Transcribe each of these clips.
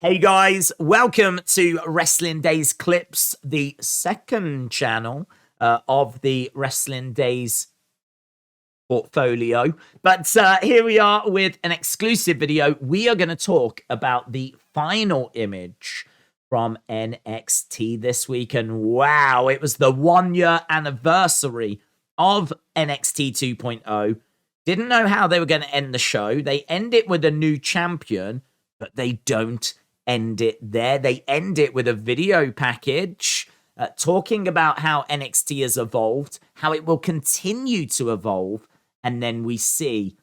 Hey guys, welcome to Wrestling Daze Clips, the second channel of the Wrestling Daze portfolio. But here we are with an exclusive video. We are going to talk about the final image from NXT this week. And wow, it was the 1 year anniversary of NXT 2.0. Didn't know how they were going to end the show. They end it with a new champion, but they don't end it there. They end it with a video package talking about how NXT has evolved, how it will continue to evolve. And then we see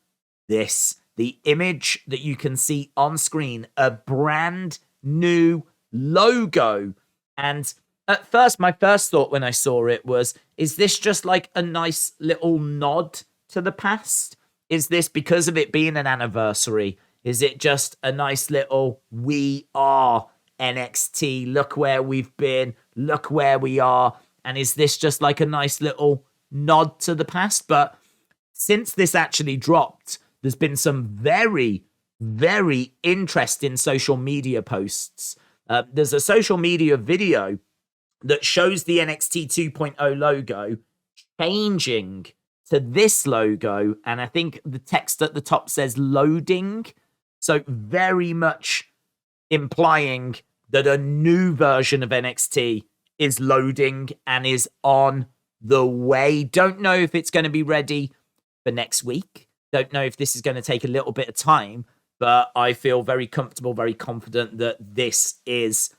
this, the image that you can see on screen, a brand new logo. And at first, my first thought when I saw it was, is this just like a nice little nod to the past? Is this because of it being an anniversary? Is it just a nice little, we are NXT, look where we've been, look where we are? And is this just like a nice little nod to the past? But since this actually dropped, there's been some very, very interesting social media posts. There's a social media video that shows the NXT 2.0 logo changing to this logo. And I think the text at the top says loading. So very much implying that a new version of NXT is loading and is on the way. Don't know if it's going to be ready for next week. Don't know if this is going to take a little bit of time, but I feel very comfortable, very confident that this is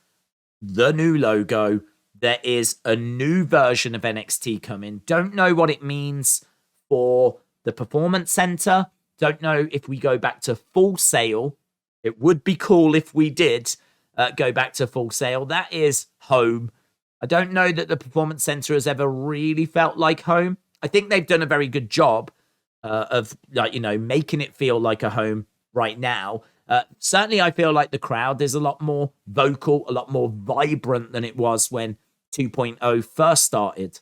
the new logo. There is a new version of NXT coming. Don't know what it means for the Performance Center. Don't know if we go back to Full Sail. It would be cool if we did go back to Full Sail. That is home. I don't know that the Performance Center has ever really felt like home. I think they've done a very good job of, like, you know, making it feel like a home right now. Certainly, I feel like the crowd is a lot more vocal, a lot more vibrant than it was when 2.0 first started.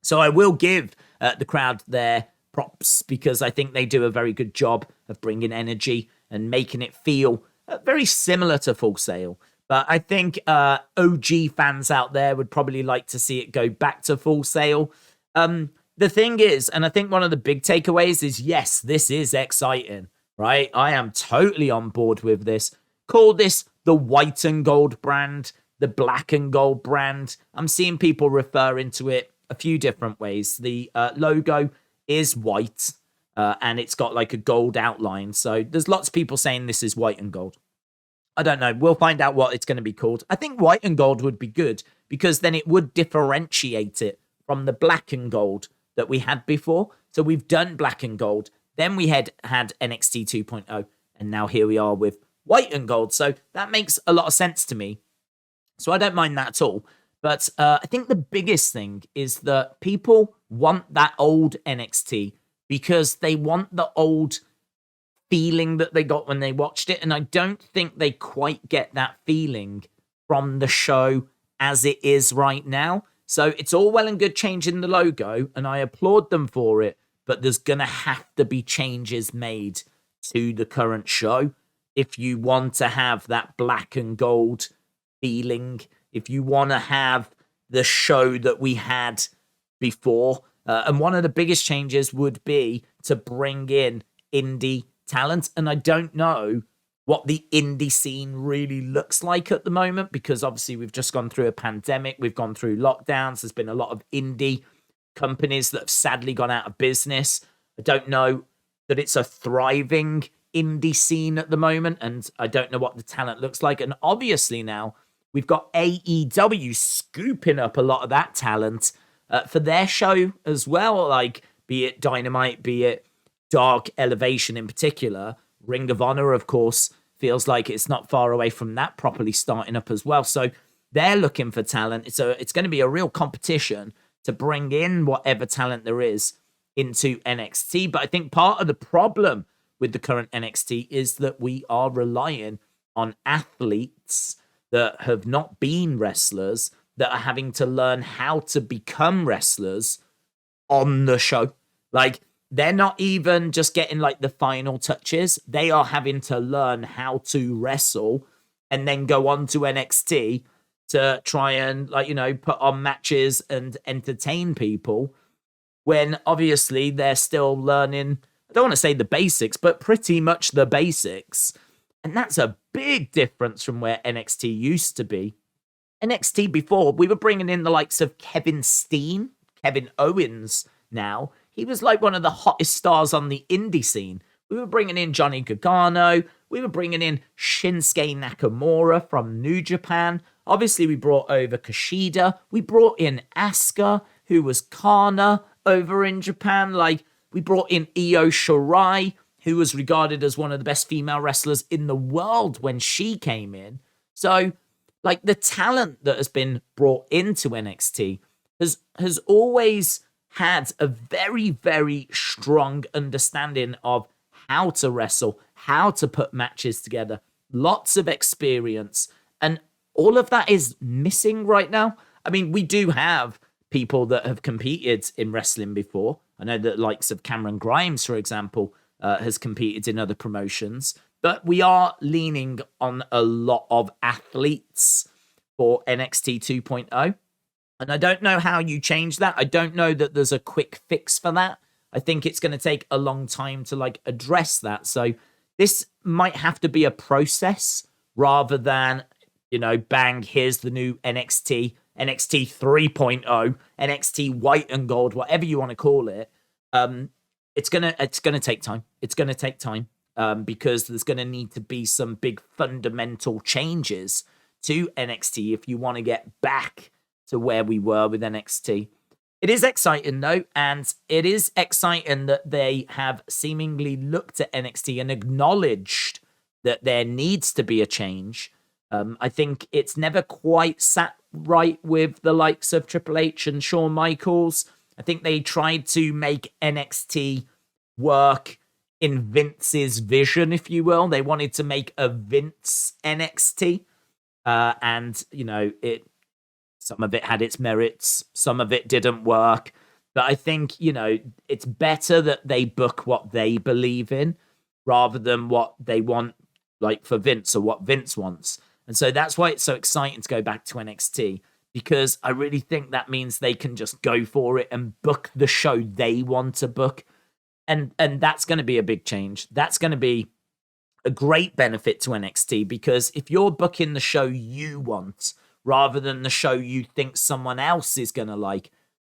So I will give the crowd their props because I think they do a very good job of bringing energy and making it feel very similar to Full Sail. But I think OG fans out there would probably like to see it go back to Full Sail. The thing is, and I think one of the big takeaways is, yes, this is exciting, right? I am totally on board with this. Call this the white and gold brand, the black and gold brand. I'm seeing people referring to it a few different ways. The logo is white and it's got like a gold outline. So there's lots of people saying this is white and gold. I don't know. We'll find out what it's going to be called. I think white and gold would be good because then it would differentiate it from the black and gold that we had before. So we've done black and gold. Then we had NXT 2.0 and now here we are with white and gold. So that makes a lot of sense to me. So I don't mind that at all. But I think the biggest thing is that people want that old NXT because they want the old feeling that they got when they watched it. And I don't think they quite get that feeling from the show as it is right now. So it's all well and good changing the logo, and I applaud them for it. But there's going to have to be changes made to the current show if you want to have that black and gold feeling, if you want to have the show that we had before. And one of the biggest changes would be to bring in indie talent. And I don't know what the indie scene really looks like at the moment, because obviously we've just gone through a pandemic. We've gone through lockdowns. There's been a lot of indie companies that have sadly gone out of business. I don't know that it's a thriving indie scene at the moment. And I don't know what the talent looks like. And obviously now we've got AEW scooping up a lot of that talent for their show as well, like be it Dynamite, be it Dark Elevation in particular. Ring of Honor, of course, feels like it's not far away from that properly starting up as well. So they're looking for talent. It's going to be a real competition to bring in whatever talent there is into NXT. But I think part of the problem with the current NXT is that we are relying on athletes that have not been wrestlers that are having to learn how to become wrestlers on the show. Like, they're not even just getting like the final touches. They are having to learn how to wrestle and then go on to NXT to try and, like, you know, put on matches and entertain people, when obviously they're still learning, I don't want to say the basics, but pretty much the basics. And that's a big difference from where NXT used to be. NXT before, we were bringing in the likes of Kevin Steen, Kevin Owens now. He was like one of the hottest stars on the indie scene. We were bringing in Johnny Gargano. We were bringing in Shinsuke Nakamura from New Japan. Obviously, we brought over Kushida. We brought in Asuka, who was Kana over in Japan. Like, we brought in Io Shirai, who was regarded as one of the best female wrestlers in the world when she came in. So, like, the talent that has been brought into NXT has always had a very, very strong understanding of how to wrestle, how to put matches together, lots of experience, and all of that is missing right now. I mean, we do have people that have competed in wrestling before. I know that likes of Cameron Grimes, for example, has competed in other promotions, but we are leaning on a lot of athletes for NXT 2.0. And I don't know how you change that. I don't know that there's a quick fix for that. I think it's going to take a long time to, like, address that. So this might have to be a process rather than, you know, bang, here's the new NXT 3.0, NXT white and gold, whatever you want to call it. It's gonna take time. It's gonna take time because there's gonna need to be some big fundamental changes to NXT if you want to get back to where we were with NXT. It is exciting though, and it is exciting that they have seemingly looked at NXT and acknowledged that there needs to be a change. I think it's never quite sat right with the likes of Triple H and Shawn Michaels. I think they tried to make NXT work in Vince's vision, if you will. They wanted to make a Vince NXT. And, you know, some of it had its merits, some of it didn't work. But I think, you know, it's better that they book what they believe in rather than what they want, like for Vince or what Vince wants. And so that's why it's so exciting to go back to NXT, because I really think that means they can just go for it and book the show they want to book. And that's going to be a big change. That's going to be a great benefit to NXT, because if you're booking the show you want rather than the show you think someone else is going to like,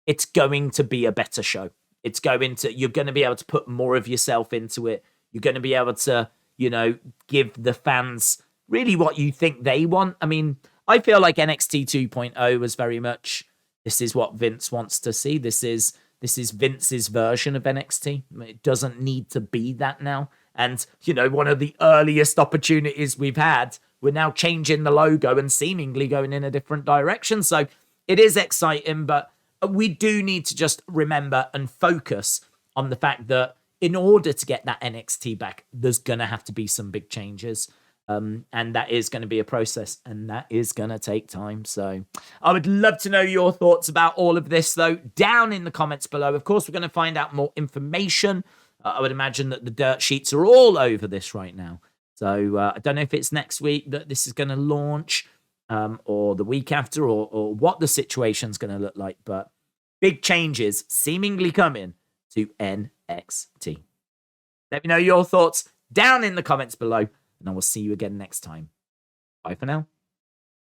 it's going to be a better show. You're going to be able to put more of yourself into it. You're going to be able to, you know, give the fans really what you think they want. I mean, I feel like NXT 2.0 was very much, this is what Vince wants to see. This is Vince's version of NXT. It doesn't need to be that now. And, you know, one of the earliest opportunities we've had, we're now changing the logo and seemingly going in a different direction. So it is exciting, but we do need to just remember and focus on the fact that in order to get that NXT back, there's going to have to be some big changes. And that is going to be a process, and that is going to take time. So I would love to know your thoughts about all of this, though, down in the comments below. Of course, we're going to find out more information. I would imagine that the dirt sheets are all over this right now. So I don't know if it's next week that this is going to launch or the week after or what the situation's going to look like. But big changes seemingly coming to NXT. Let me know your thoughts down in the comments below, and I will see you again next time. Bye for now.